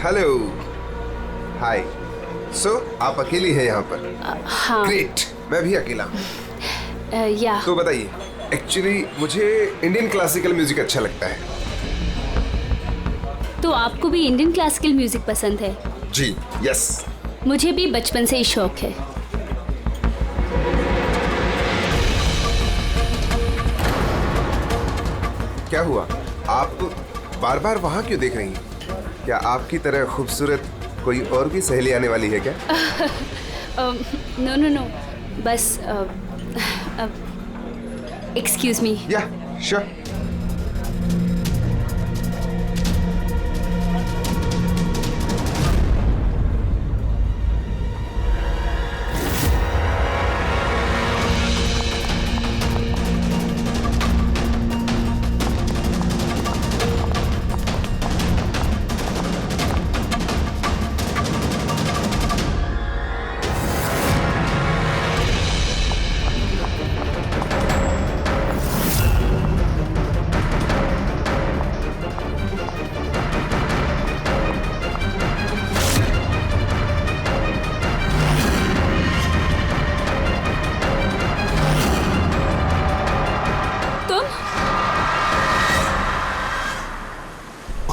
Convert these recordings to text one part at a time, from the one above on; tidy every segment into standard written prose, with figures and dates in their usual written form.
Hello, हाय। सो आप अकेली हैं यहाँ पर? हाँ। ग्रेट, मैं भी अकेला हूँ। या तो बताइए, एक्चुअली मुझे इंडियन क्लासिकल म्यूजिक अच्छा लगता है। तो आपको भी इंडियन क्लासिकल म्यूजिक पसंद है? जी, यस। मुझे भी बचपन से ही शौक है। क्या हुआ, आप बार बार वहाँ क्यों देख रही हैं? क्या आपकी तरह खूबसूरत कोई और भी सहेली आने वाली है क्या? नो नो नो, बस एक्सक्यूज मी। या, श्योर।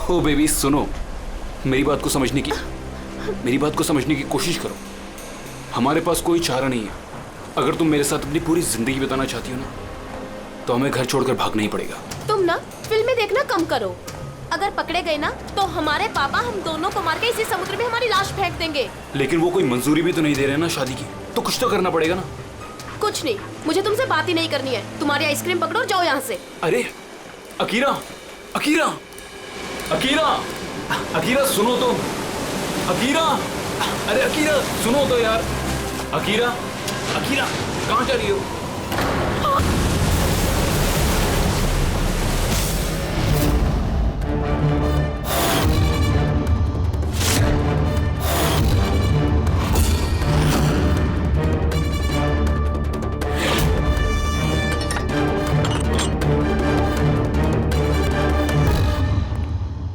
ओ बेबी सुनो, मेरी बात को समझने की कोशिश करो। हमारे पास कोई चारा नहीं है। अगर तुम मेरे साथ अपनी पूरी जिंदगी बिताना चाहती हो ना, तो हमें घर छोड़कर भागना ही पड़ेगा। तुम ना फिल्में देखना कम करो। अगर पकड़े गए ना तो हमारे पापा हम दोनों को मार के इसी समुद्र में हमारी लाश फेंक देंगे। लेकिन वो कोई मंजूरी भी तो नहीं दे रहे ना शादी की, तो कुछ तो करना पड़ेगा ना। कुछ नहीं, मुझे तुमसे बात ही नहीं करनी है। तुम्हारी आइसक्रीम पकड़ो और जाओ यहाँ से। अरे अकीरा, अकीरा, अकीरा, अकीरा सुनो तो। अकीरा, अरे अकीरा सुनो तो यार। अकीरा, अकीरा कहाँ जा रही हो?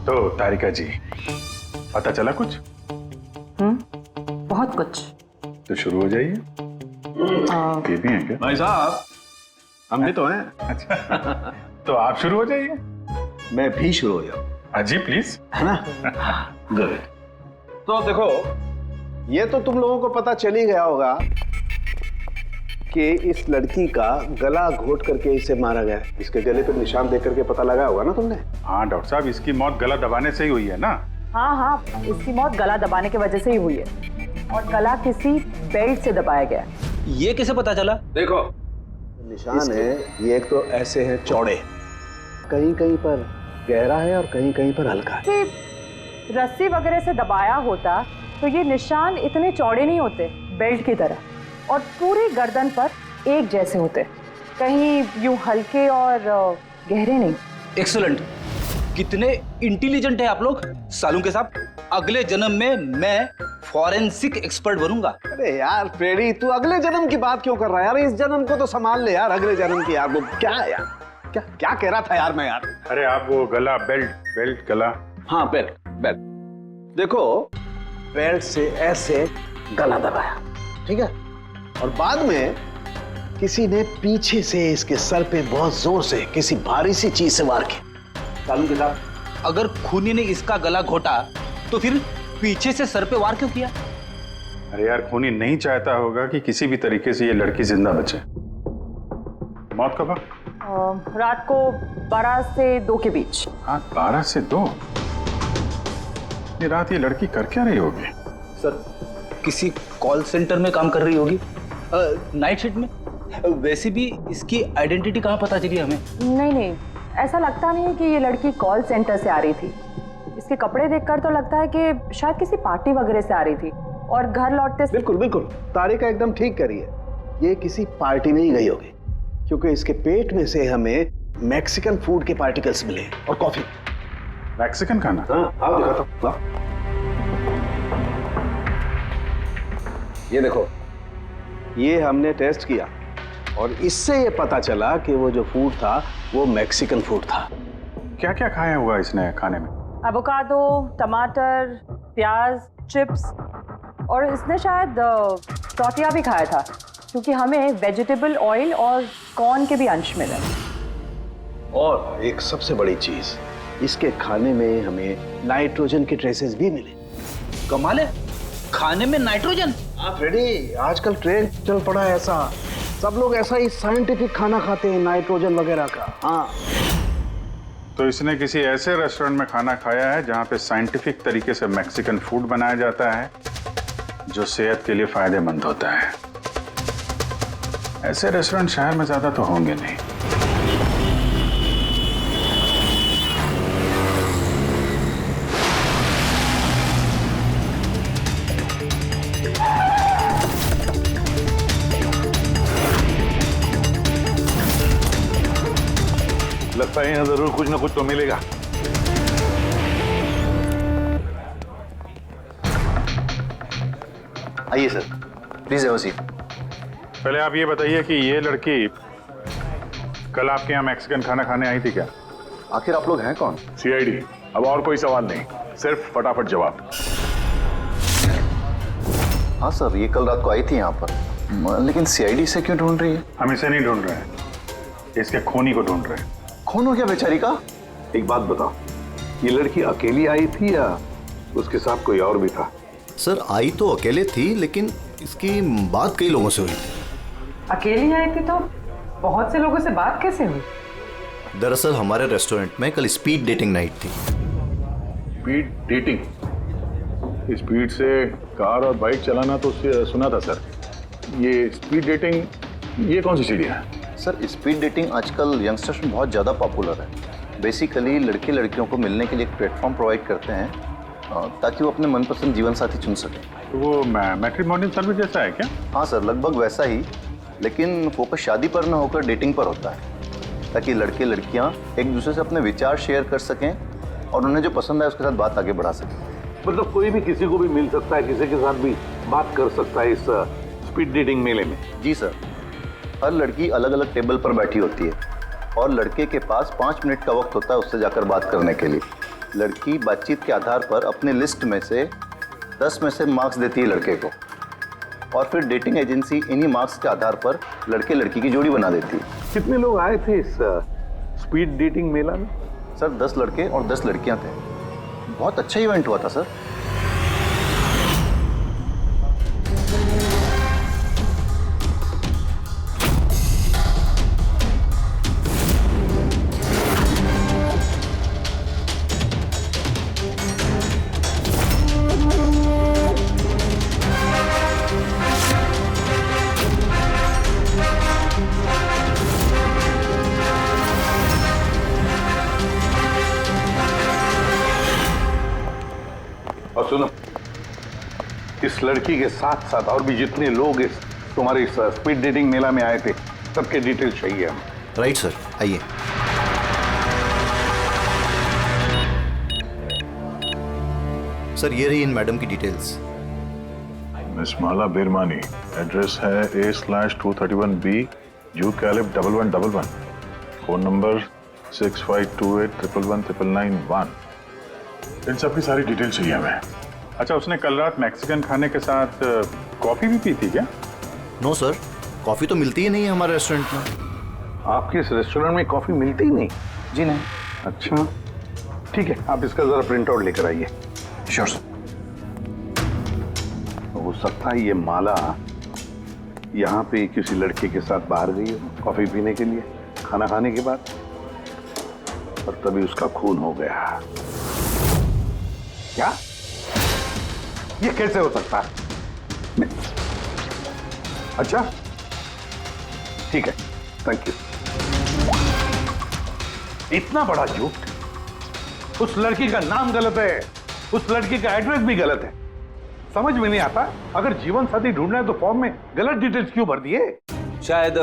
तो तारिका जी, पता चला कुछ? बहुत कुछ। तो शुरू हो जाइए। ये भी है क्या? भाई साहब, हम भी तो हैं। अच्छा तो आप शुरू हो जाइए। मैं भी शुरू हो जाऊं, अजी प्लीज। है ना? गुड। तो देखो, ये तो तुम लोगों को पता चल ही गया होगा कि इस लड़की का गला घोट करके इसे मारा गया। इसके गले पर निशान देख करके पता लगा होगा ना तुमने? हाँ डॉक्टर साहब, इसकी मौत गला दबाने से ही हुई है ना? हाँ, इसकी मौत गला दबाने की वजह से ही हुई है, और गला किसी बेल्ट से दबाया गया। ये कैसे पता चला? देखो निशान है, ये एक तो ऐसे हैं चौड़े, कहीं कहीं पर गहरा है और कहीं कहीं पर हल्का है। कि रस्सी वगैरह से दबाया होता तो ये निशान इतने चौड़े नहीं होते बेल्ट की तरह, और पूरी गर्दन पर एक जैसे होते, कहीं यूं हल्के और गहरे नहीं। एक्सीलेंट, कितने इंटेलिजेंट है आप लोग। सालू के साहब, अगले जन्म में मैं फॉरेंसिक एक्सपर्ट बनूंगा। अरे यार प्रेडी, तू अगले जन्म की बात क्यों कर रहा है यार? इस जन्म को तो संभाल ले यार, अगले जन्म की यार। वो क्या है यार, क्या क्या कह रहा था यार मैं यार? अरे आप वो गला, बेल्ट गला। हाँ बेल्ट। देखो, बेल्ट से ऐसे गला दबाया, ठीक है, और बाद में किसी ने पीछे से इसके सर पे बहुत जोर से किसी भारी सी चीज से वार की। सालू के साथ, अगर खूनी ने इसका गला घोटा तो फिर पीछे से सर पे वार क्यों किया? अरे यार, खूनी नहीं चाहता होगा कि किसी भी तरीके से ये लड़की जिंदा बचे। मौत कब? रात को 12 से 2 के बीच। हाँ, 12 से 2। ये रात ये लड़की कर क्या रही होगी? सर, किसी कॉल सेंटर में काम कर रही होगी, नाइट शिफ्ट में। वैसे भी इसकी आइडेंटिटी कहाँ पता चली हमें? नहीं, ऐसा लगता नहीं है कि ये लड़की कॉल सेंटर से आ रही थी। इसके कपड़े देखकर तो लगता है कि शायद किसी पार्टी वगैरह से आ रही थी, और घर लौटते बिल्कुल तारिका एकदम ठीक करी है। ये किसी पार्टी में ही गई होगी, क्योंकि इसके पेट में से हमें मैक्सिकन फूड के पार्टिकल्स मिले और कॉफी। मैक्सिकन खाना? हाँ, आप दिखाता हूं। ये देखो, ये हमने टेस्ट किया और इससे ये पता चला कि वो जो फूड था वो मैक्सिकन फूड था। क्या क्या खाया हुआ इसने खाने में? एवोकाडो, टमाटर, प्याज, चिप्स और इसने शायद टॉटिया भी खाया था, क्योंकि हमें वेजिटेबल ऑयल और कॉर्न के भी अंश मिले। और एक सबसे बड़ी चीज, इसके खाने में हमें नाइट्रोजन के ट्रेसेस भी मिले। कमाल है, खाने में नाइट्रोजन। हाँ फ्रेडी, आजकल ट्रेंड चल पड़ा है ऐसा, सब लोग ऐसा ही साइंटिफिक खाना खाते हैं, नाइट्रोजन वगैरह का। हाँ, तो इसने किसी ऐसे रेस्टोरेंट में खाना खाया है जहाँ पे साइंटिफिक तरीके से मैक्सिकन फूड बनाया जाता है जो सेहत के लिए फायदेमंद होता है। ऐसे रेस्टोरेंट शहर में ज्यादा तो होंगे नहीं। लगता है यहाँ जरूर कुछ ना कुछ तो मिलेगा। आइए sir, please have a seat. पहले आप ये बताइए कि ये लड़की कल आपके यहाँ मैक्सिकन खाना खाने आई थी क्या? आखिर आप लोग हैं कौन? सीआईडी। अब और कोई सवाल नहीं, सिर्फ फटाफट जवाब। हाँ सर, ये कल रात को आई थी यहाँ पर, लेकिन सीआईडी से क्यों ढूंढ रही है? हम इसे नहीं ढूंढ रहे हैं, इसके खूनी को ढूंढ रहे हैं। खून हो गया बेचारी का? एक बात बताओ, ये लड़की अकेली आई थी या उसके साथ कोई और भी था? सर आई तो अकेले थी, लेकिन इसकी बात कई लोगों से हुई थी। अकेली आई थी तो बहुत से लोगों से बात कैसे हुई? दरअसल हमारे रेस्टोरेंट में कल स्पीड डेटिंग नाइट थी। Speed dating? स्पीड से कार और बाइक चलाना तो सुना था सर। ये स्पीड डेटिंग ये कौन सी चीज़ है? सर स्पीड डेटिंग आजकल यंगस्टर्स में बहुत ज़्यादा पॉपुलर है। बेसिकली लड़के लड़कियों को मिलने के लिए एक प्लेटफॉर्म प्रोवाइड करते हैं ताकि वो अपने मनपसंद जीवन साथी चुन सकें। तो वो मैट्रिमोनियल सर्विस जैसा है क्या? हाँ सर, लगभग वैसा ही, लेकिन फोकस शादी पर न होकर डेटिंग पर होता है, ताकि लड़के लड़कियाँ एक दूसरे से अपने विचार शेयर कर सकें और उन्हें जो पसंद है उसके साथ बात आगे बढ़ा सकें। मतलब कोई भी किसी को भी मिल सकता है, किसी के साथ भी बात कर सकता है इस स्पीड डेटिंग मेले में? जी सर, हर लड़की अलग अलग टेबल पर बैठी होती है और लड़के के पास 5 मिनट का वक्त होता है उससे जाकर बात करने के लिए। लड़की बातचीत के आधार पर अपने लिस्ट में से 10 में से मार्क्स देती है लड़के को, और फिर डेटिंग एजेंसी इन्हीं मार्क्स के आधार पर लड़के लड़की की जोड़ी बना देती है। कितने लोग आए थे इस स्पीड डेटिंग मेला में? सर 10 लड़के और 10 लड़कियां थे। बहुत अच्छा इवेंट हुआ था सर। और सुनो, इस लड़की के साथ साथ और भी जितने लोग इस तुम्हारे इस स्पीड डेटिंग मेला में आए थे, सबके डिटेल्स चाहिए हमें। राइट सर, आइए। सर ये रही इन मैडम की डिटेल्स। मिस माला बिरमानी, एड्रेस है A/231B जू कैलिब 1111, फोन नंबर 6528119991। इन सब की सारी डिटेल चाहिए हमें। अच्छा, उसने कल रात मैक्सिकन खाने के साथ कॉफी भी पी थी क्या? नो सर, कॉफ़ी तो मिलती ही नहीं है हमारे रेस्टोरेंट में। आपके इस रेस्टोरेंट में कॉफी मिलती ही नहीं? जी नहीं। अच्छा ठीक है, आप इसका जरा प्रिंट आउट लेकर आइए। Sure sir. हो सकता है ये माला यहाँ पे किसी लड़के के साथ बाहर गई हो कॉफी पीने के लिए खाना खाने के बाद, और तभी उसका खून हो गया। क्या? ये कैसे हो सकता है? अच्छा ठीक है, थैंक यू। इतना बड़ा झूठ! उस लड़की का नाम गलत है, उस लड़की का एड्रेस भी गलत है। समझ में नहीं आता, अगर जीवन साथी ढूंढना है तो फॉर्म में गलत डिटेल्स क्यों भर दिए? शायद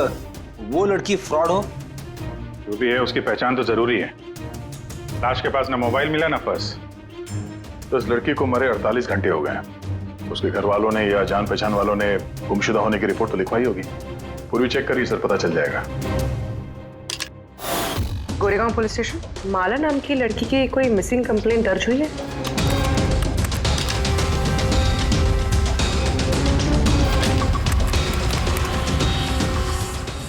वो लड़की फ्रॉड हो। जो भी है उसकी पहचान तो जरूरी है। लाश के पास ना मोबाइल मिला ना पर्स। तो इस लड़की को मरे 48 घंटे हो गए हैं। उसके घर वालों ने या जान पहचान वालों ने गुमशुदा होने की रिपोर्ट तो लिखवाई होगी। पूरी चेक करिए सर, पता चल जाएगा। गोरेगांव पुलिस स्टेशन, माला नाम की लड़की की कोई मिसिंग कंप्लेंट दर्ज हुई है?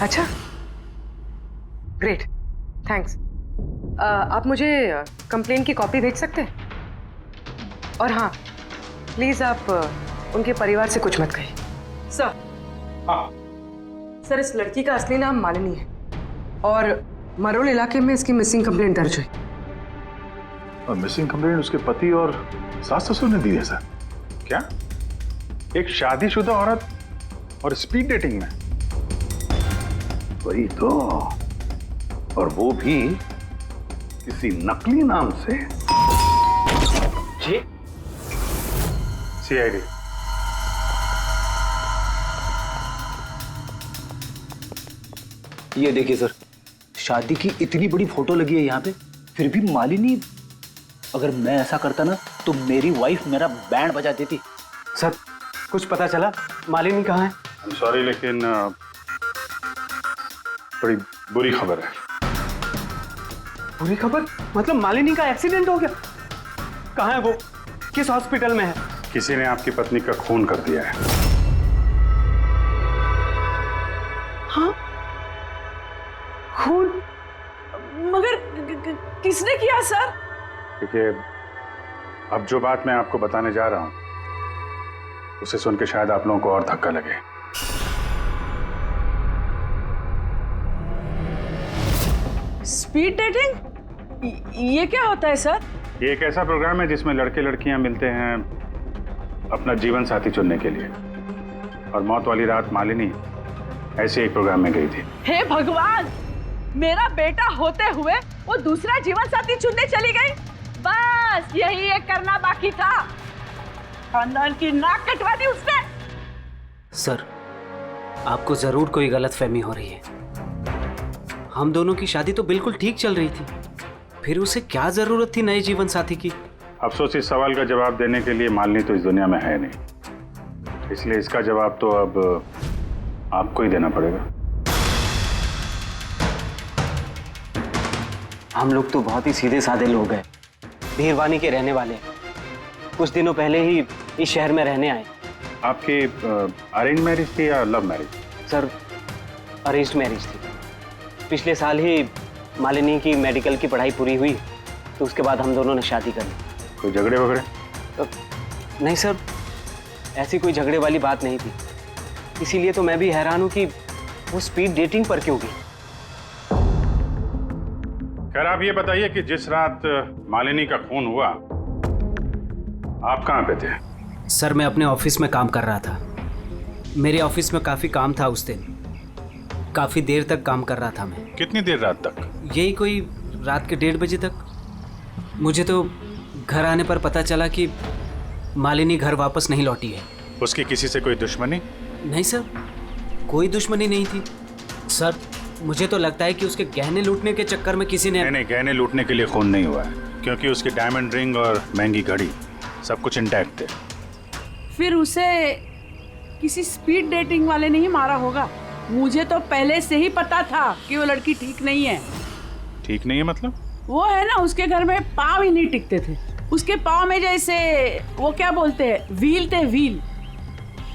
अच्छा, ग्रेट, थैंक्स। आप मुझे कंप्लेन की कॉपी भेज सकते हैं? और हाँ, प्लीज आप उनके परिवार से कुछ मत कहिए। सर, सर, इस लड़की का असली नाम मालिनी है और मरोल इलाके में इसकी मिसिंग कंप्लेंट दर्ज हुई। और मिसिंग कंप्लेंट उसके पति और सास ससुर ने दी है सर? क्या एक शादीशुदा औरत और स्पीड डेटिंग में? वही तो, और वो भी किसी नकली नाम से। जी सीआईडी। ये देखिए सर, शादी की इतनी बड़ी फोटो लगी है यहाँ पे, फिर भी मालिनी। अगर मैं ऐसा करता ना तो मेरी वाइफ मेरा बैंड बजा देती। सर, कुछ पता चला मालिनी कहाँ है? आई एम सॉरी, लेकिन बड़ी बुरी खबर है। बुरी खबर? मतलब मालिनी का एक्सीडेंट हो गया? कहाँ है वो? किस हॉस्पिटल में है? किसी ने आपकी पत्नी का खून कर दिया है। हाँ? खून? मगर किसने किया सर? देखिए, अब जो बात मैं आपको बताने जा रहा हूं उसे सुन के शायद आप लोगों को और धक्का लगे। Speed dating? ये क्या होता है सर? ये एक ऐसा प्रोग्राम है जिसमें लड़के लड़कियां मिलते हैं अपना जीवन साथी चुनने के लिए। और मौत वाली रात मालिनी ऐसे एक प्रोग्राम में गई थी। हे भगवान, मेरा बेटा होते हुए वो दूसरा जीवन साथी चुनने चली गई। बस यही एक करना बाकी था। खानदान की नाक कटवा दी उसने। सर, आपको जरूर कोई गलतफहमी हो रही है। हम दोनों की शादी तो बिल्कुल ठीक चल रही थी, फिर उसे क्या जरूरत थी नए जीवन साथी की? अफसोस, इस सवाल का जवाब देने के लिए मालिनी तो इस दुनिया में है नहीं, इसलिए इसका जवाब तो अब आपको ही देना पड़ेगा। हम लोग तो बहुत ही सीधे साधे लोग हैं, भीरवानी के रहने वाले। कुछ दिनों पहले ही इस शहर में रहने आए। आपकी अरेंज मैरिज थी या love marriage? Sir, arranged marriage थी। पिछले साल ही मालिनी की मेडिकल की पढ़ाई पूरी हुई, तो उसके बाद हम दोनों ने शादी कर ली। कोई झगड़े वगड़े? नहीं सर, ऐसी कोई झगड़े वाली बात नहीं थी। इसीलिए तो मैं भी हैरान हूं कि वो स्पीड डेटिंग पर क्यों गई। खैर, आप ये बताइए कि जिस रात मालिनी का खून हुआ आप कहाँ पे थे? सर, मैं अपने ऑफिस में काम कर रहा था। मेरे ऑफिस में काफ़ी काम था उस दिन। काफ़ी देर तक काम कर रहा था मैं। कितनी देर रात तक? यही कोई रात के 1:30 बजे तक। मुझे तो घर आने पर पता चला कि मालिनी घर वापस नहीं लौटी है। उसकी किसी से कोई दुश्मनी? नहीं सर, कोई दुश्मनी नहीं थी। सर, मुझे तो लगता है कि उसके गहने लूटने के चक्कर में किसी ने... नहीं, गहने लूटने के लिए खून नहीं हुआ है, क्योंकि उसकी डायमंड रिंग और महंगी घड़ी सब कुछ इंटैक्ट थे। फिर उसे किसी स्पीड डेटिंग वाले ने ही मारा होगा। मुझे तो पहले से ही पता था कि वो लड़की ठीक नहीं है। ठीक नहीं है मतलब? वो है ना, उसके घर में पाँव ही नहीं टिकते थे। उसके पाँव में जैसे वो क्या बोलते हैं, व्हील थे, व्हील।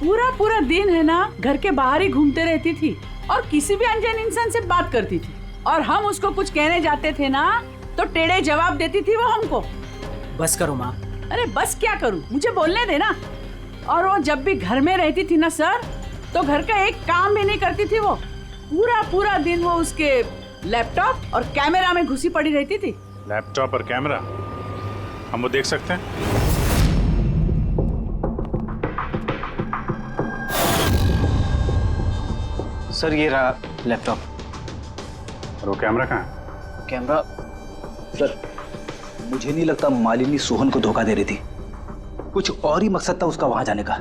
पूरा पूरा दिन है ना घर के बाहर ही घूमते रहती थी और किसी भी अनजान इंसान से बात करती थी। और हम उसको कुछ कहने जाते थे ना तो टेढ़े जवाब देती थी वो हमको। बस करो माँ। अरे बस क्या करूँ, मुझे बोलने देना। और वो जब भी घर में रहती थी ना सर, तो घर का एक काम भी नहीं करती थी वो। पूरा पूरा दिन वो उसके लैपटॉप और कैमरा में घुसी पड़ी रहती थी। लैपटॉप और कैमरा हम वो देख सकते हैं? सर, ये रहा लैपटॉप। और वो कैमरा कहाँ है? कैमरा? सर, मुझे नहीं लगता मालिनी सोहन को धोखा दे रही थी। कुछ और ही मकसद था उसका वहां जाने का।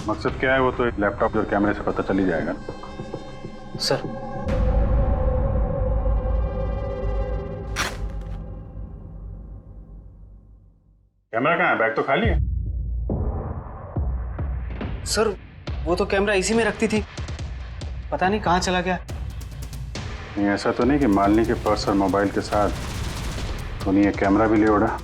मकसद क्या है वो तो एक लैपटॉप और कैमरे से पता चल ही जाएगा। सर, कैमरा कहाँ है? बैग तो खाली है। सर, वो तो कैमरा इसी में रखती थी, पता नहीं कहाँ चला गया। नहीं, ऐसा तो नहीं कि मालिनी के पर्स और मोबाइल के साथ उन्हें एक कैमरा भी ले उड़ा?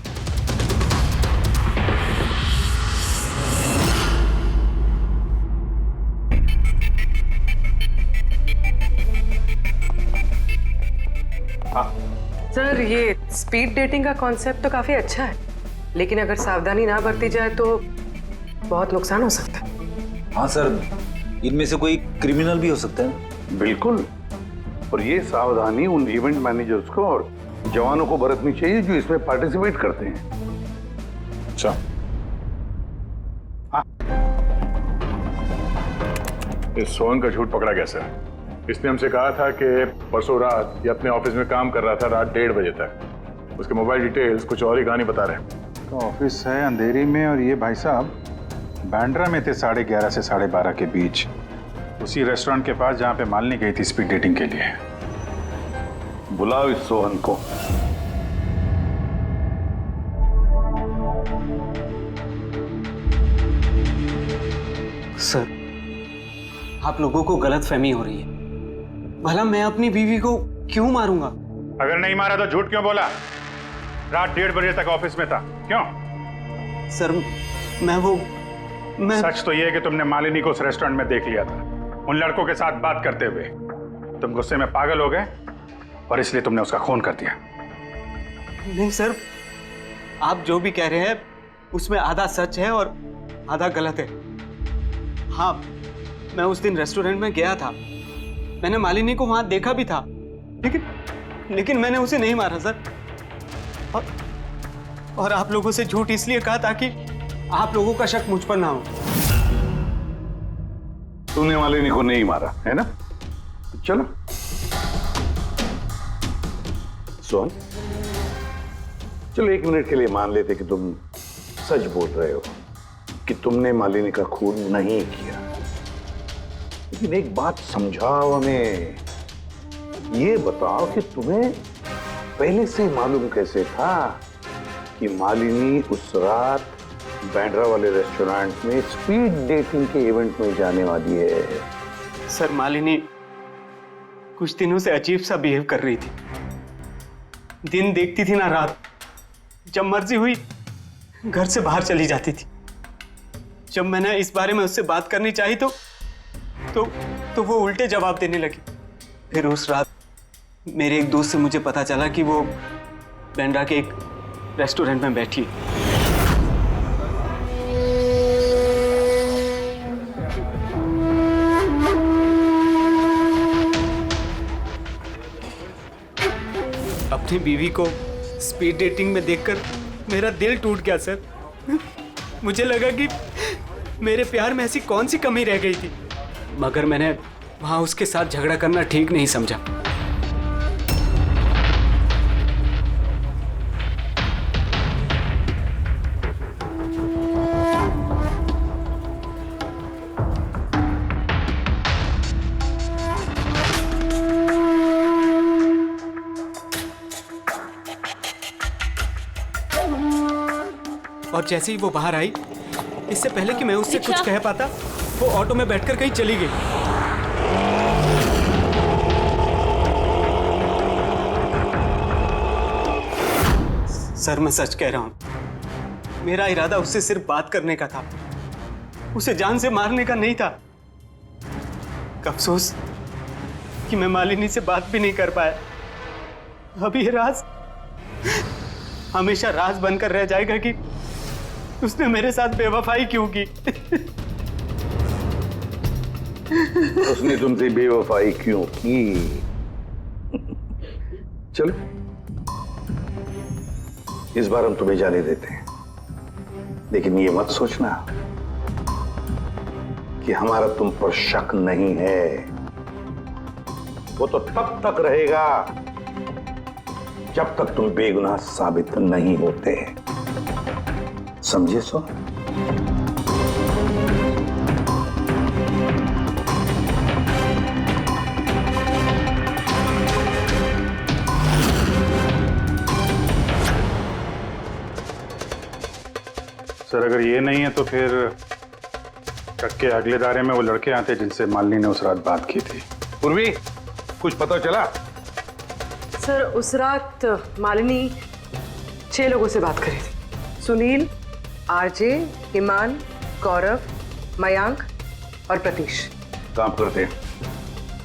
सर, ये स्पीड डेटिंग का कॉन्सेप्ट तो काफी अच्छा है, लेकिन अगर सावधानी ना बरती जाए तो बहुत नुकसान हो सकता है। हाँ सर, इनमें से कोई क्रिमिनल भी हो सकता है। बिल्कुल। और ये सावधानी उन इवेंट मैनेजर्स को और जवानों को बरतनी चाहिए जो इसमें पार्टिसिपेट करते हैं। अच्छा, इस सोहन का झूठ पकड़ा कैसे? इसने हमसे कहा था कि परसों रात ये अपने ऑफिस में काम कर रहा था रात 1:30 बजे तक। उसके मोबाइल डिटेल्स कुछ और ही कहानी बता रहे हैं। तो ऑफिस है अंधेरी में और ये भाई साहब बांद्रा में थे 11:30 से 12:30 के बीच, उसी रेस्टोरेंट के पास जहां पे मालिनी गई थी स्पीड डेटिंग के लिए। बुलाओ इस सोहन को। सर, आप लोगों को गलत फहमी हो रही है। भला मैं अपनी बीवी को क्यों मारूंगा? अगर नहीं मारा तो झूठ क्यों बोला? रात 1:30 बजे तक ऑफिस में था, क्यों? सर, मैं सच तो यह है कि तुमने मालिनी को उस रेस्टोरेंट में देख लिया था उन लड़कों के साथ बात करते हुए। तुम गुस्से में पागल हो गए और इसलिए तुमने उसका खून कर दिया। नहीं सर, आप जो भी कह रहे हैं उसमें आधा सच है और आधा गलत है। हाँ, मैं उस दिन रेस्टोरेंट में गया था, मैंने मालिनी को वहां देखा भी था, लेकिन मैंने उसे नहीं मारा सर। और आप लोगों से झूठ इसलिए कहा ताकि आप लोगों का शक मुझ पर ना हो। तूने मालिनी को नहीं मारा है ना? चलो सोहन, चलो 1 मिनट के लिए मान लेते कि तुम सच बोल रहे हो कि तुमने मालिनी का खून नहीं किया, लेकिन एक बात समझाओ हमें। ये बताओ कि तुम्हें पहले से मालूम कैसे था कि मालिनी उस रात बांद्रा वाले रेस्टोरेंट में स्पीड डेटिंग के इवेंट में जाने वाली है? सर, मालिनी कुछ दिनों से अजीब सा बिहेव कर रही थी। दिन देखती थी ना रात, जब मर्जी हुई घर से बाहर चली जाती थी। जब मैंने इस बारे में उससे बात करनी चाहिए तो वो उल्टे जवाब देने लगी। फिर उस रात मेरे एक दोस्त से मुझे पता चला कि वो बांद्रा के एक रेस्टोरेंट में बैठी है। अपनी बीवी को स्पीड डेटिंग में देखकर मेरा दिल टूट गया सर। मुझे लगा कि मेरे प्यार में ऐसी कौन सी कमी रह गई थी, मगर मैंने वहां उसके साथ झगड़ा करना ठीक नहीं समझा। और जैसे ही वो बाहर आई, इससे पहले कि मैं उससे कुछ कह पाता, वो ऑटो में बैठकर कहीं चली गई। सर, मैं सच कह रहा हूं, मेरा इरादा उससे सिर्फ बात करने का था, उसे जान से मारने का नहीं था। अफसोस कि मैं मालिनी से बात भी नहीं कर पाया। अब ये राज हमेशा राज बनकर रह जाएगा कि उसने मेरे साथ बेवफाई क्यों की। उसने तुमसे बेवफाई क्यों की? चलो, इस बार हम तुम्हें जाने देते हैं, लेकिन ये मत सोचना कि हमारा तुम पर शक नहीं है। वो तो तब तक रहेगा जब तक तुम बेगुनाह साबित नहीं होते। समझे सो? सर, अगर ये नहीं है तो फिर ट्रक के अगले दायरे में वो लड़के आते जिनसे मालिनी ने उस रात बात की थी। पूर्वी, कुछ पता चला? सर, उस रात मालिनी 6 लोगों से बात करी थी। सुनील, आरजे, ईमान, गौरव, मयांक और प्रतीश। काम करते हैं,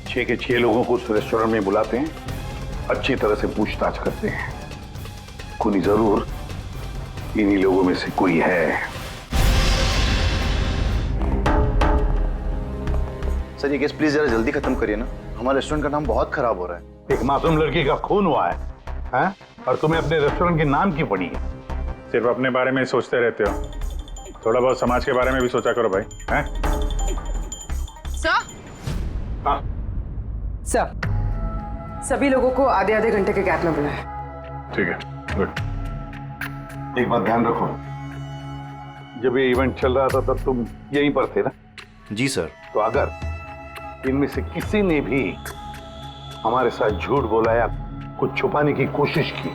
6 के 6 लोगों को उस रेस्टोरेंट में बुलाते हैं अच्छी तरह से पूछताछ करते हैं। खूनी जरूर इन्हीं लोगों में से कोई है। सर ये केस प्लीज जरा जल्दी खत्म करिए ना, हमारे रेस्टोरेंट का नाम बहुत खराब हो रहा है। एक मासूम लड़की का खून हुआ है, हैं? और तुम्हें अपने रेस्टोरेंट के नाम की पड़ी है। सिर्फ अपने बारे में ही सोचते रहते हो, थोड़ा बहुत समाज के बारे में भी सोचा करो भाई, हैं? सर, हाँ सर, सभी लोगों को आधे आधे घंटे के गैप में बुलाएं। ठीक है, गुड। एक बात ध्यान रखो, जब ये इवेंट चल रहा था तब तुम यहीं पर थे ना? जी सर। तो अगर इनमें से किसी ने भी हमारे साथ झूठ बोला या कुछ छुपाने की कोशिश की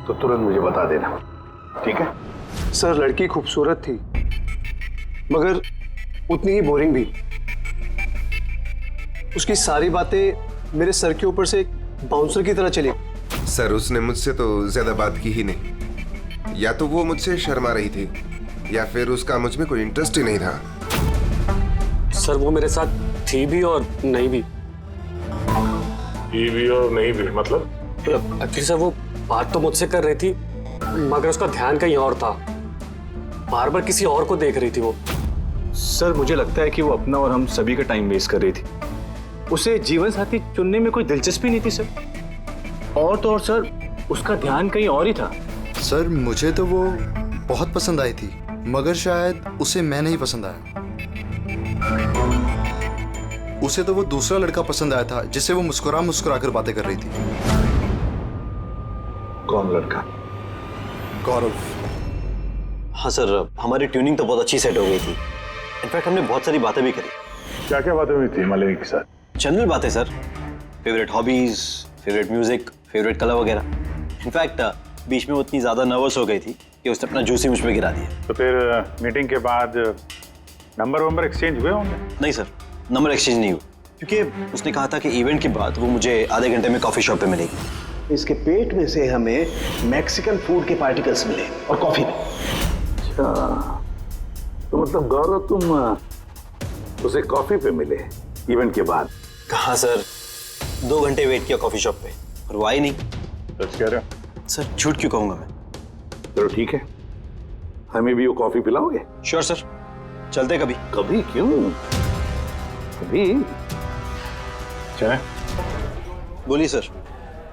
तो तुरंत मुझे बता देना, ठीक है? सर लड़की खूबसूरत थी मगर उतनी ही बोरिंग भी। उसकी सारी बातें मेरे सर के ऊपर से एक बाउंसर की तरह चली। सर उसने मुझसे तो ज्यादा बात की ही नहीं, या तो वो मुझसे शर्मा रही थी या फिर उसका मुझ में कोई इंटरेस्ट ही नहीं था। सर वो मेरे साथ थी भी और नहीं भी। थी भी और नहीं भी मतलब? एक्चुअली सर वो बात तो मुझसे कर रही थी मगर उसका ध्यान कहीं और था, बार बार किसी और को देख रही थी वो। सर मुझे लगता है कि वो अपना और हम सभी का टाइम वेस्ट कर रही थी। उसे जीवन साथी चुनने में कोई दिलचस्पी नहीं थी सर, और तो और सर उसका ध्यान कहीं और ही था। सर मुझे तो वो बहुत पसंद आई थी मगर शायद उसे मैं नहीं पसंद आया। उसे तो वो दूसरा लड़का पसंद आया था जिससे वो मुस्कुरा मुस्कुरा कर बातें कर रही थी। कौन लड़का? गौरव। हाँ सर, हमारी ट्यूनिंग तो बहुत अच्छी सेट हो गई थी। इनफैक्ट हमने बहुत सारी बातें भी करी। क्या क्या बातें हुई थी मालिनी के साथ? जनरल बातें sir, favourite hobbies, favourite music, favourite colour वगैरह। इनफैक्ट बीच में वो इतनी ज्यादा नर्वस हो गई थी कि उसने अपना जूस ही मुझ पे गिरा दिया। तो फिर मीटिंग के बाद नंबर एक्सचेंज हुए होंगे? नहीं सर, नंबर एक्सचेंज नहीं हुआ क्योंकि उसने कहा था कि इवेंट के बाद वो मुझे आधे घंटे में कॉफी शॉप पे मिलेगी। इसके पेट में से हमें मैक्सिकन फूड के पार्टिकल्स मिले और कॉफी में। अच्छा, तो मतलब गौरव तुम उसे कॉफी पे मिले इवेंट के बाद? कहाँ सर, 2 घंटे वेट किया कॉफी शॉप पे और वो आई नहीं। सच कह रहे हो? सर झूठ क्यों कहूँगा मैं। चलो ठीक है, हमें भी वो कॉफी पिलाओगे? श्योर सर, चलते कभी। कभी क्यों, कभी चले। बोलिए सर,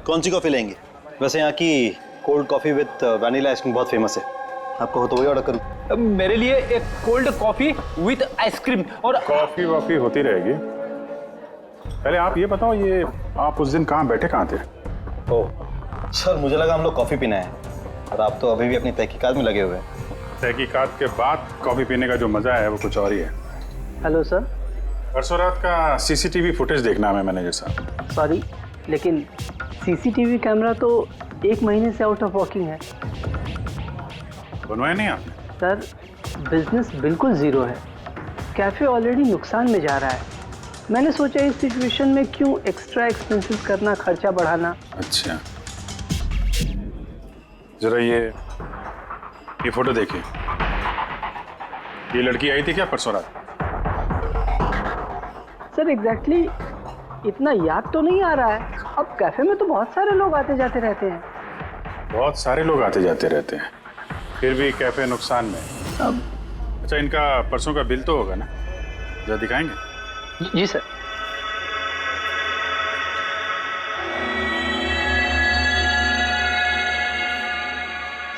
कौन सी कॉफी लेंगे? वैसे यहाँ की cold coffee with vanilla ice cream बहुत फेमस है, आपको हो तो वही ऑर्डर करूँ। मेरे लिए एक कोल्ड कॉफी विद आइसक्रीम। और कॉफी वॉफी होती रहेगी, पहले आप ये बताओ, ये आप उस दिन कहाँ बैठे, कहाँ थे? ओह सर, मुझे लगा हम लोग कॉफी पीना है और आप तो अभी भी अपनी तहकीकात में लगे हुए हैं। तहकीकात के बाद कॉफी पीने का जो मजा है वो कुछ और ही है। Hello sir. परसों रात का सीसीटीवी फुटेज देखना है मैनेजर साहब। सॉरी, लेकिन सीसीटीवी कैमरा तो 1 महीने से आउट ऑफ वर्किंग है। बनवाया नहीं आपने? सर बिजनेस बिल्कुल ज़ीरो है, कैफ़े ऑलरेडी नुकसान में जा रहा है। मैंने सोचा इस सिचुएशन में क्यों एक्स्ट्रा एक्सपेंसेस करना, खर्चा बढ़ाना। अच्छा, जरा ये फोटो देखिए, ये लड़की आई थी क्या परसों रात? सर एग्जैक्टली इतना याद तो नहीं आ रहा है। अब कैफ़े में तो बहुत सारे लोग आते जाते रहते हैं। बहुत सारे लोग आते जाते रहते हैं, फिर भी कैफे नुकसान में। अब अच्छा, इनका परसों का बिल तो होगा ना, जरा दिखाएंगे? जी सर।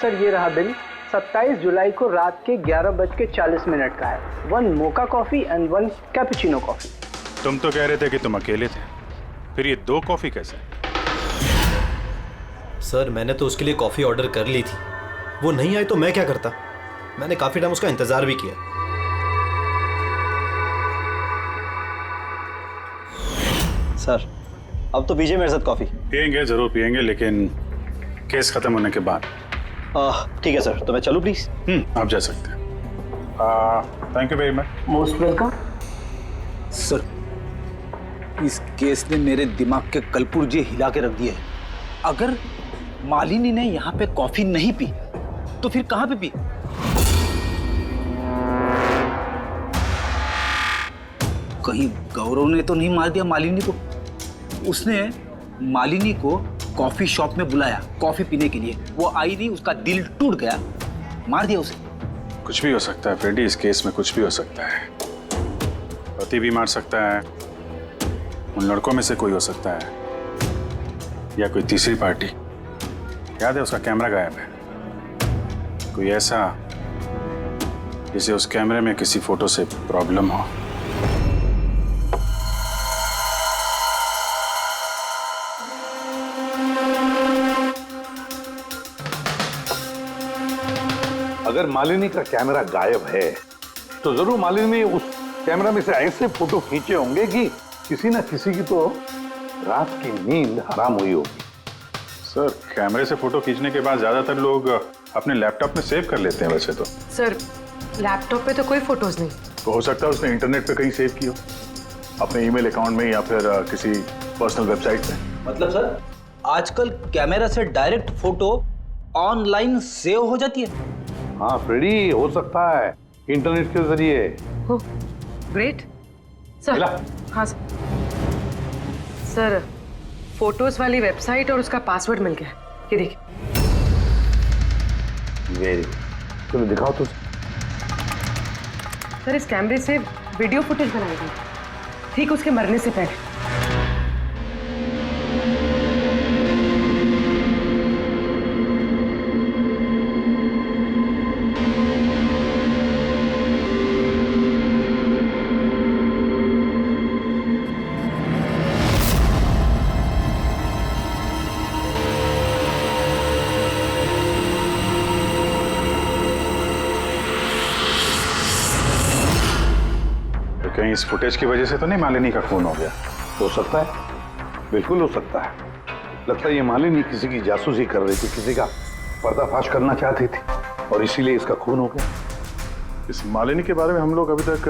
सर ये रहा बिल, 27 जुलाई को रात के 11:40 का है। 1 mocha coffee and 1 cappuccino coffee. तुम तो कह रहे थे कि तुम अकेले थे, फिर ये 2 कॉफी कैसे? सर मैंने तो उसके लिए कॉफी ऑर्डर कर ली थी, वो नहीं आई तो मैं क्या करता। मैंने काफी टाइम उसका इंतजार भी किया। सर अब तो पीजिए मेरे साथ कॉफी। पियेंगे, जरूर पियेंगे, लेकिन केस खत्म होने के बाद। ठीक है सर, तो मैं चलूं प्लीज? आप जा सकते हैं। Thank you very much. Most welcome. Sir इस केस ने मेरे दिमाग के कलपुर्जे हिला के रख दिए हैं। अगर मालिनी ने यहाँ पे कॉफी नहीं पी तो फिर कहाँ पे पी? कहीं गौरव ने तो नहीं मार दिया मालिनी को? उसने मालिनी को कॉफी शॉप में बुलाया कॉफी पीने के लिए, वो आई नहीं, उसका दिल टूट गया, मार दिया उसे। कुछ भी हो सकता है फ्रेडी, इस केस में कुछ भी हो सकता है। पति भी मार सकता है, उन लड़कों में से कोई हो सकता है, या कोई तीसरी पार्टी। याद है उसका कैमरा गायब है, कोई ऐसा जिसे उस कैमरे में किसी फोटो से प्रॉब्लम हो। अगर मालिनी का कैमरा गायब है तो जरूर मालिनी ने उस कैमरा में से ऐसे फोटो खींचे होंगे कि किसी ना किसी की तो रात की नींद हराम हुई होगी। सर, कैमरे से फोटो खींचने के बाद ज्यादातर लोग अपने लैपटॉप में सेव कर लेते हैं वैसे तो। सर, लैपटॉप पे तो कोई फोटोज नहीं। तो हो सकता है उसने इंटरनेट पे कहीं सेव की हो, अपने ईमेल अकाउंट में या फिर किसी पर्सनल वेबसाइट पे। मतलब सर, आजकल कैमरा से डायरेक्ट फोटो ऑनलाइन सेव हो जाती है? हाँ फ्रेडी, हो सकता है इंटरनेट के जरिए। हो, ग्रेट सर। हाँ सर, फोटोज वाली वेबसाइट और उसका पासवर्ड मिल गया, ये देखिए। वेरी, चलो दिखाओ तो। सर, इस कैमरे से वीडियो फुटेज बनाई गई ठीक उसके मरने से पहले। कहीं इस फुटेज की वजह से तो नहीं मालिनी का खून हो गया? हो सकता है, बिल्कुल हो सकता है। लगता है ये मालिनी किसी की जासूसी कर रही थी, किसी का पर्दाफाश करना चाहती थी और इसीलिए इसका खून हो गया। इस मालिनी के बारे में हम लोग अभी तक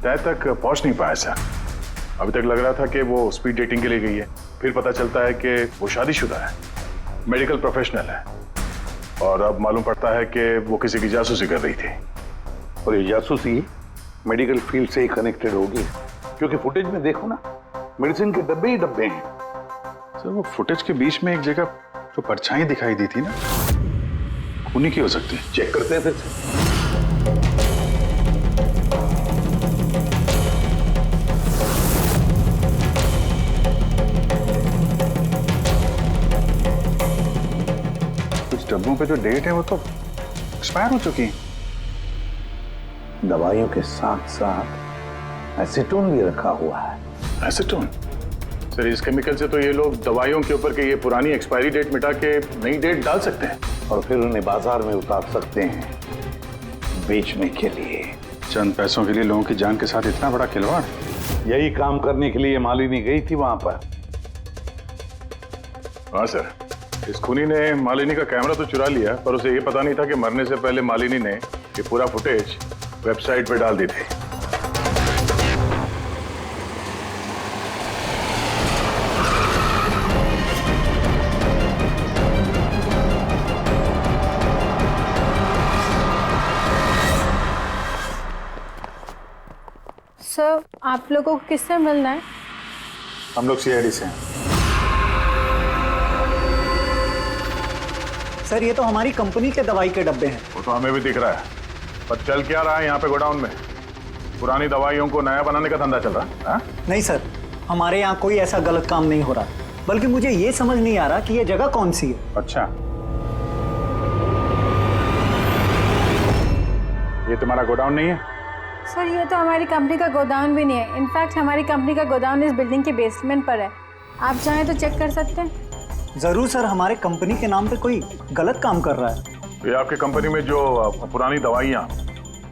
तय तक पहुंच नहीं पाए सर। अभी तक लग रहा था कि वो स्पीड डेटिंग के लिए गई है, फिर पता चलता है कि वो शादीशुदा है, मेडिकल प्रोफेशनल है, और अब मालूम पड़ता है कि वो किसी की जासूसी कर रही थी। और ये जासूसी मेडिकल फील्ड से ही कनेक्टेड होगी, क्योंकि फुटेज में देखो ना, मेडिसिन के डब्बे ही डब्बे हैं। सर, वो फुटेज के बीच में एक जगह जो परछाई दिखाई दी थी ना, खूनी की हो सकती है। चेक करते हैं फिर से। कुछ डब्बों पे जो डेट है वो तो एक्सपायर हो चुकी है। दवाइयों के साथ साथ एसीटोन भी रखा हुआ है। एसीटोन? सर, इस केमिकल से तो ये लोग दवाइयों के ऊपर के ये पुरानी एक्सपायरी डेट मिटा के नई डेट डाल सकते हैं और फिर उन्हें बाजार में उतार सकते हैं बेचने के लिए। चंद पैसों के लिए लोगों की जान के साथ इतना बड़ा खिलवाड़? यही काम करने के लिए मालिनी गई थी वहां पर। हाँ सर, इस खूनी ने मालिनी का कैमरा तो चुरा लिया, पर उसे ये पता नहीं था कि मरने से पहले मालिनी ने ये पूरा फुटेज वेबसाइट पे डाल दी थी। सर, आप लोगों को किससे मिलना है? हम लोग सीआईडी से हैं। सर, ये तो हमारी कंपनी के दवाई के डब्बे हैं। वो तो हमें भी दिख रहा है, पर चल क्या रहा है यहाँ पे गोडाउन में? पुरानी दवाइयों को नया बनाने का धंधा चल रहा है? हाँ? नहीं सर, हमारे यहाँ कोई ऐसा गलत काम नहीं हो रहा, बल्कि मुझे ये समझ नहीं आ रहा कि ये जगह कौन सी है। अच्छा, ये तुम्हारा गोडाउन नहीं है? सर, ये तो हमारी कंपनी का गोदाम भी नहीं है। इनफैक्ट हमारी कंपनी का गोदाम इस बिल्डिंग के बेसमेंट पर है। आप चाहें तो चेक कर सकते हैं। जरूर सर, हमारे कंपनी के नाम पे कोई गलत काम कर रहा है। ये आपकी कंपनी में जो पुरानी दवाइयाँ,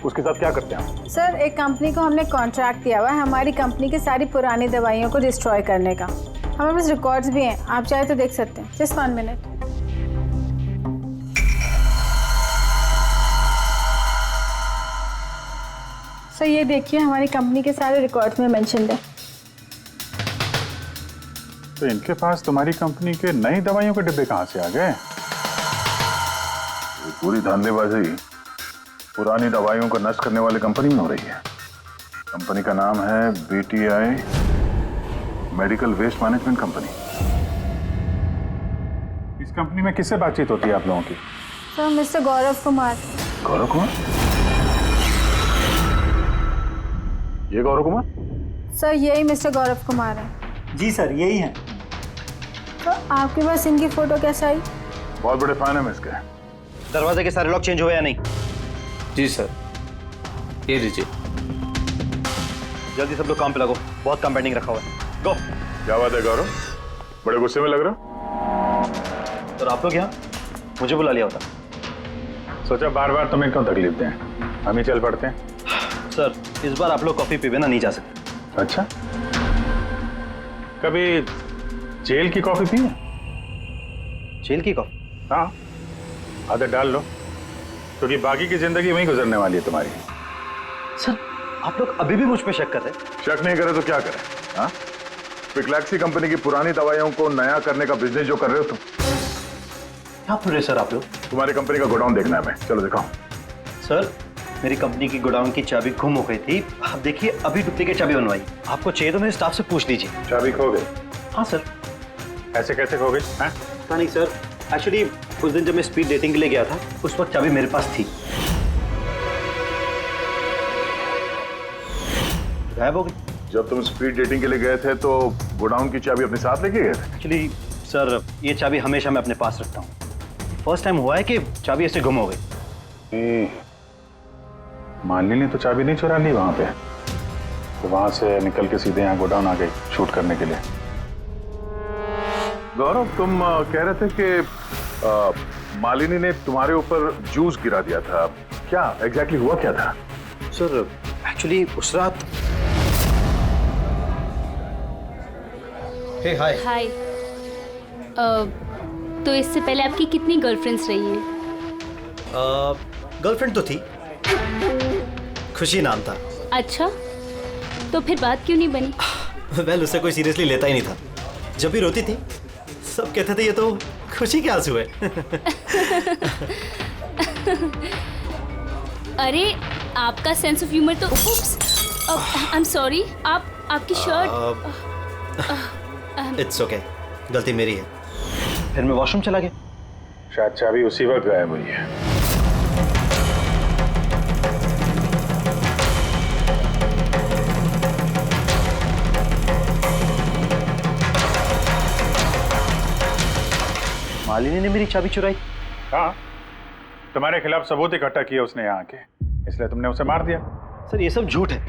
उसके साथ क्या करते हैं? सर, एक कंपनी को हमने कॉन्ट्रैक्ट दिया हुआ है हमारी कंपनी की सारी पुरानी दवाइयों को डिस्ट्रॉय करने का। हमारे पास रिकॉर्ड्स भी हैं, आप चाहे तो देख सकते हैं। Just 1 minute. सर, ये देखिए, हमारी कंपनी के सारे रिकॉर्ड्स में मेंशन्ड है। तो इनके पास तुम्हारी कंपनी के नई दवाइयों के डिब्बे कहाँ से आ गए? ये पूरी धांधलेबाजी पुरानी दवाइयों को नष्ट करने वाली कंपनी में हो रही है। कंपनी का नाम है BTI medical waste management company. इस कंपनी में किससे बातचीत होती है आप लोगों की? Sir mister Gaurav Kumar. गौरव कुमार? ये गौरव कुमार? सर यही मिस्टर गौरव कुमार है। जी सर यही है। तो आपके पास इनकी फोटो कैसे आई? बहुत बड़े फैन है मैं इसके। दरवाजे के सारे लॉक चेंज हुए या नहीं? जी सर, ये लीजिए। जल्दी सब लोग काम पे लगो, बहुत काम पेंडिंग रखा हुआ है। गो। क्या बात है गौरव, बड़े गुस्से में लग रहे हो? और आप लोग यहाँ मुझे बुला लिया होता। सोचा बार बार तुम्हें क्यों तकलीफ दें, हम ही चल पड़ते हैं। सर इस बार आप लोग कॉफी पीवे ना नहीं जा सकते। अच्छा, कभी जेल की कॉफी पी है? जेल की कॉफी? हाँ, आदत डाल लो, क्योंकि बाकी की जिंदगी वहीं गुजरने वाली है तुम्हारी। सर आप लोग अभी भी मुझ पे शक कर रहे? शक नहीं करे तो क्या करें? हाँ, पिकलैक्सी कंपनी की पुरानी दवाइयों को नया करने का बिजनेस जो कर रहे हो तुम। क्या कर रहे सर आप लोग? तुम्हारी कंपनी का गोडाउन देखना है, मैं चलो दिखाओ। सर मेरी कंपनी की गोडाउन की चाबी गुम हो गई थी, आप देखिए अभी डुप्लीकेट चाबी बनवाई। आपको चाहिए तो मेरे स्टाफ से पूछ लीजिए। चाबी खो गई? हाँ सर। ऐसे कैसे खो गई? पता नहीं सर, एक्चुअली उस दिन जब मैं स्पीड डेटिंग के लिए गया था उस वक्त चाबी मेरे पास थी, गायब हो गई। जब तुम स्पीड डेटिंग के लिए गए थे तो गोडाउन की चाबी अपने साथ लेके गए थे? एक्चुअली सर ये चाबी हमेशा मैं अपने पास रखता हूँ, फर्स्ट टाइम हुआ है कि चाबी ऐसे गुम हो गई। मालिनी ने तो चाबी नहीं चुरा ली वहां पे, तो वहां से निकल के सीधे यहाँ गोडाउन आ गई शूट करने के लिए। गौरव तुम कह रहे थे कि मालिनी ने तुम्हारे ऊपर जूस गिरा दिया था, क्या एग्जैक्टली हुआ क्या था? सर एक्चुअली उस रात। हे हाय। हाय। तो इससे पहले आपकी कितनी गर्लफ्रेंड्स रही हैं? गर्लफ्रेंड तो थी, खुशी नाम था। अच्छा, तो फिर बात क्यों नहीं बनी? वेल उसे कोई सीरियसली लेता ही नहीं था, जब भी रोती थी सब कहते थे ये तो खुशी के आंसू है। अरे आपका सेंस ऑफ ह्यूमर तो आई एम सॉरी, आपकी शर्ट। इट्स ओके, गलती मेरी है। फिर मैं वॉशरूम चला गया, शायद चाबी उसी वक्त गायब हुई है। मालिनी ने मेरी चाबी चुराई? हाँ, तुम्हारे खिलाफ सबूत इकट्ठा किया उसने यहाँ के, इसलिए तुमने उसे मार दिया। सर ये सब झूठ है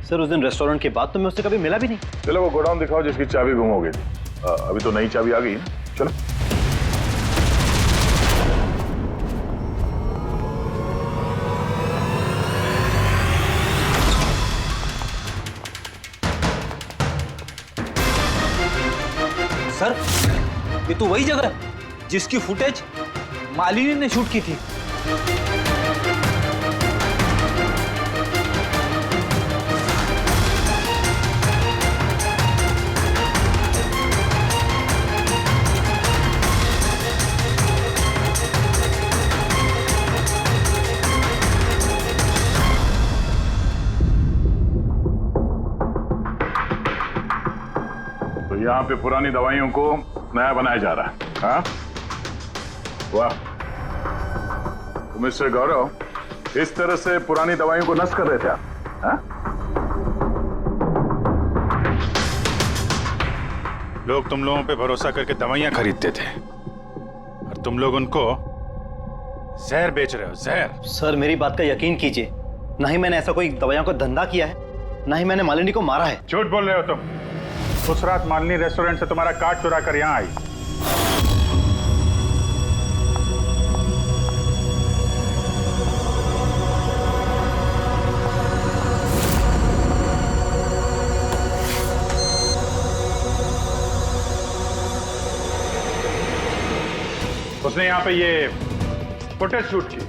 सर, उस दिन रेस्टोरेंट के बाद तो मैं उससे कभी मिला भी नहीं। चलो वो गोडाउन दिखाओ जिसकी चाबी गुम हो गई थी। अभी तो नई चाबी आ गई है, चलो। सर ये तो वही जगह है जिसकी फुटेज मालिनी ने शूट की थी। यहाँ पे पुरानी दवाइयों को नया बनाया जा रहा है। हाँ, वाह, तो मिस्टर गौरव इस तरह से पुरानी दवाइयों को नष्ट कर रहे थे आप? हाँ? लोग तुम लोगों पे भरोसा करके दवाइयां खरीदते थे और तुम लोग उनको जहर बेच रहे हो, जहर। सर मेरी बात का यकीन कीजिए, ना ही मैंने ऐसा कोई दवाइयों का धंधा किया है, ना ही मैंने मालिनी को मारा है। झूठ बोल रहे हो तुम। उस रात मालिनी रेस्टोरेंट से तुम्हारा कार्ड चुरा कर यहां आई। उसने यहां पे ये फुटेज शूट की।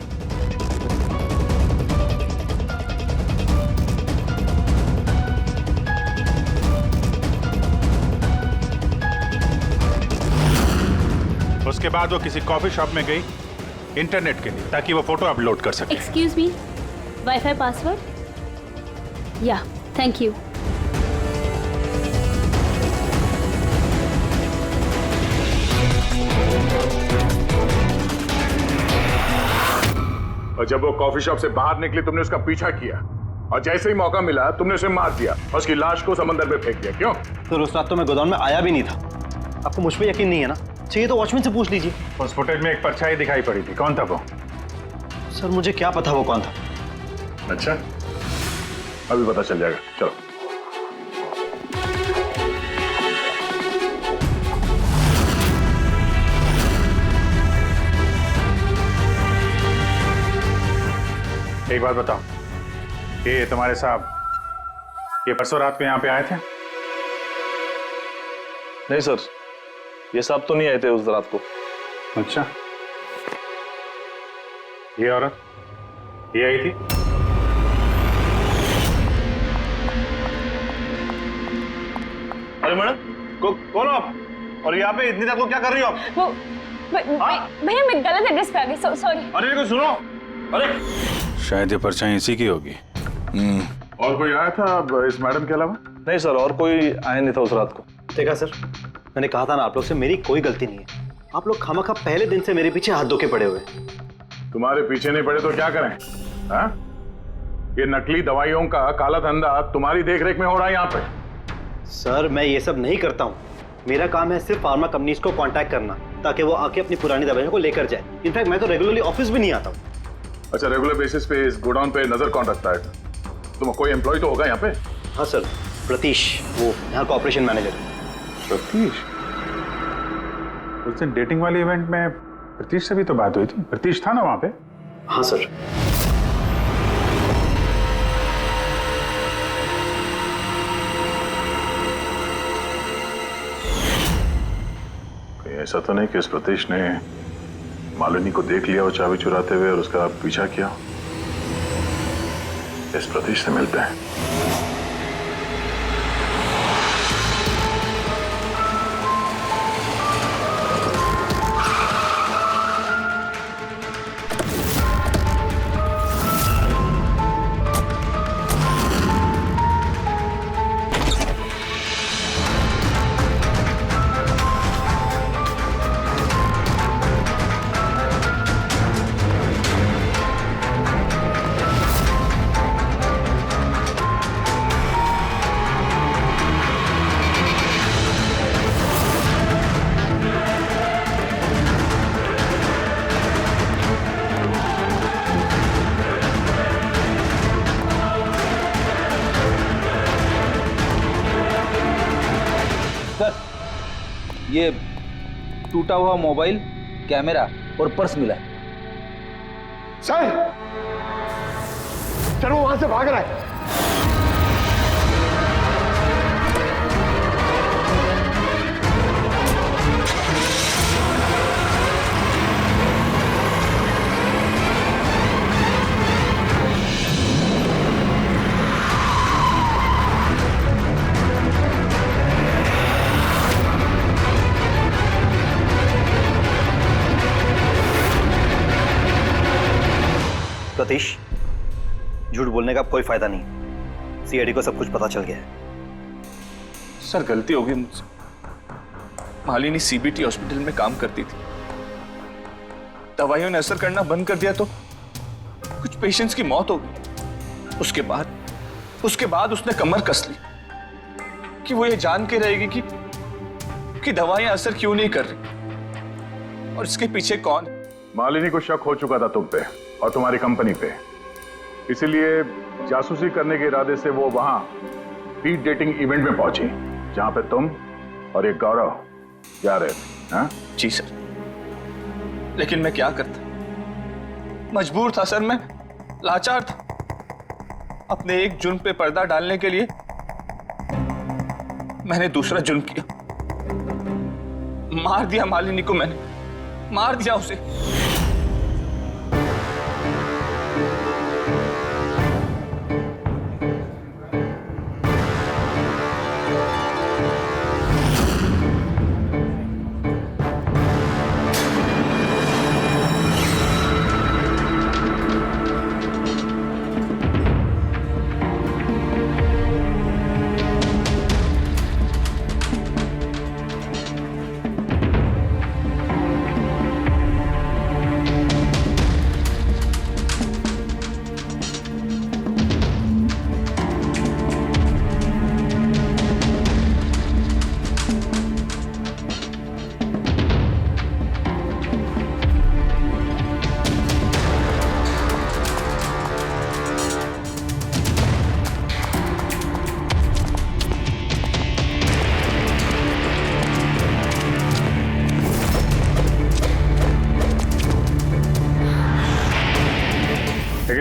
उसके बाद वो किसी कॉफी शॉप में गई इंटरनेट के लिए, ताकि वो फोटो अपलोड कर सके। Excuse me, wifi password? या, थैंक यू। और जब वो कॉफी शॉप से बाहर निकली तुमने उसका पीछा किया और जैसे ही मौका मिला तुमने उसे मार दिया और उसकी लाश को समंदर में फेंक दिया। क्यों? तो उस रात तो मैं गोदाम में आया भी नहीं था। आपको मुझ पे यकीन नहीं है ना? चाहिए तो वॉचमैन से पूछ लीजिए। उस फुटेज में एक परछाई दिखाई पड़ी थी, कौन था वो? सर मुझे क्या पता वो कौन था। अच्छा, अभी पता चल जाएगा, चलो। एक बात बताओ, ये तुम्हारे साहब ये परसों रात में यहाँ पे आए थे? नहीं सर, ये साहब तो नहीं आए थे उस रात को। अच्छा, ये औरत ये आई थी? अरे मैडम, कौन हो आप? और यहाँ पे इतनी रात को क्या कर रही हो आप? वो भैया मैं गलत एड्रेस पे आ गई, सॉरी। अरे को सुनो, अरे शायद ये परछाई इसी की होगी। और कोई आया था इस मैडम के अलावा? नहीं सर, और कोई आया नहीं था उस रात को। देखा सर, मैंने कहा था ना आप लोग से, मेरी कोई गलती नहीं है। आप लोग खामखा पहले दिन से मेरे पीछे हाथ धो के पड़े हुए। तुम्हारे पीछे नहीं पड़े तो क्या करें? हाँ? ये नकली दवाइयों का काला धंधा तुम्हारी देखरेख में हो रहा है यहाँ पे। सर मैं ये सब नहीं करता हूँ। मेरा काम है सिर्फ फार्मा कंपनीज को कांटेक्ट करना ताकि वो आके अपनी पुरानी दवाइयों को लेकर जाए। इनफैक्ट मैं तो रेगुलरली ऑफिस भी नहीं आता हूँ। अच्छा, रेगुलर बेसिस पे इस गोडाउन पे नजर कौन रखता है? तुम कोई एम्प्लॉय तो होगा यहाँ पे? हाँ सर, प्रतीश, वो यहाँ का ऑपरेशन मैनेजर है। प्रतीश? उस दिन डेटिंग वाले इवेंट में प्रतीश से भी तो बात हुई थी। प्रतीश था ना वहाँ पे? हाँ सर। ऐसा तो नहीं कि इस प्रतीश ने मालिनी को देख लिया और चाबी चुराते हुए और उसका पीछा किया? इस प्रतीश से मिलते हैं। ये टूटा हुआ मोबाइल, कैमरा और पर्स मिला है। सर, चलो वहां से भाग रहा है। सतीश, झूठ बोलने का कोई फायदा नहीं। सीआईडी को सब कुछ पता चल गया है। सर गलती हो गई मुझसे। मालिनी सीबीटी हॉस्पिटल में काम करती थी। दवाइयों ने असर करना बंद कर दिया तो कुछ पेशेंट्स की मौत हो गई। उसके बाद उसने कमर कस ली कि वो ये जान के रहेगी कि दवाइयां असर क्यों नहीं कर रही और इसके पीछे कौन है। मालिनी को शक हो चुका था तुम पे और तुम्हारी कंपनी पे, इसीलिए जासूसी करने के इरादे से वो वहां स्पीड डेटिंग इवेंट में पहुंची जहां पे तुम और एक गौरव जा रहे थे। हाँ? जी सर, लेकिन मैं क्या करता, मजबूर था सर, मैं लाचार था। अपने एक जुर्म पे पर्दा डालने के लिए मैंने दूसरा जुर्म किया। मार दिया मालिनी को, मैंने मार दिया उसे।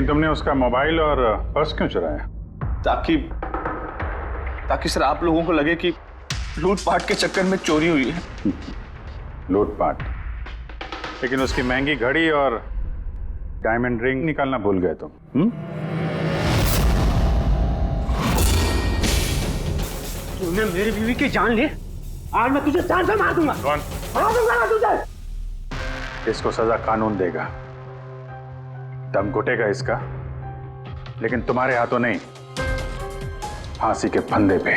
लेकिन तुमने उसका मोबाइल और पर्स क्यों चुराया? ताकि सर आप लोगों को लगे कि लूटपाट के चक्कर में चोरी हुई है। लूटपाट? लेकिन उसकी महंगी घड़ी और डायमंड रिंग निकालना भूल गए तुम। तूने मेरी बीवी की जान ली, आज मैं तुझे जान से मार दूंगा। कौन? मार दूंगा तुझे। इसको सजा कानून देगा, दम घुटेगा इसका, लेकिन तुम्हारे हाथों नहीं, फांसी के फंदे पे।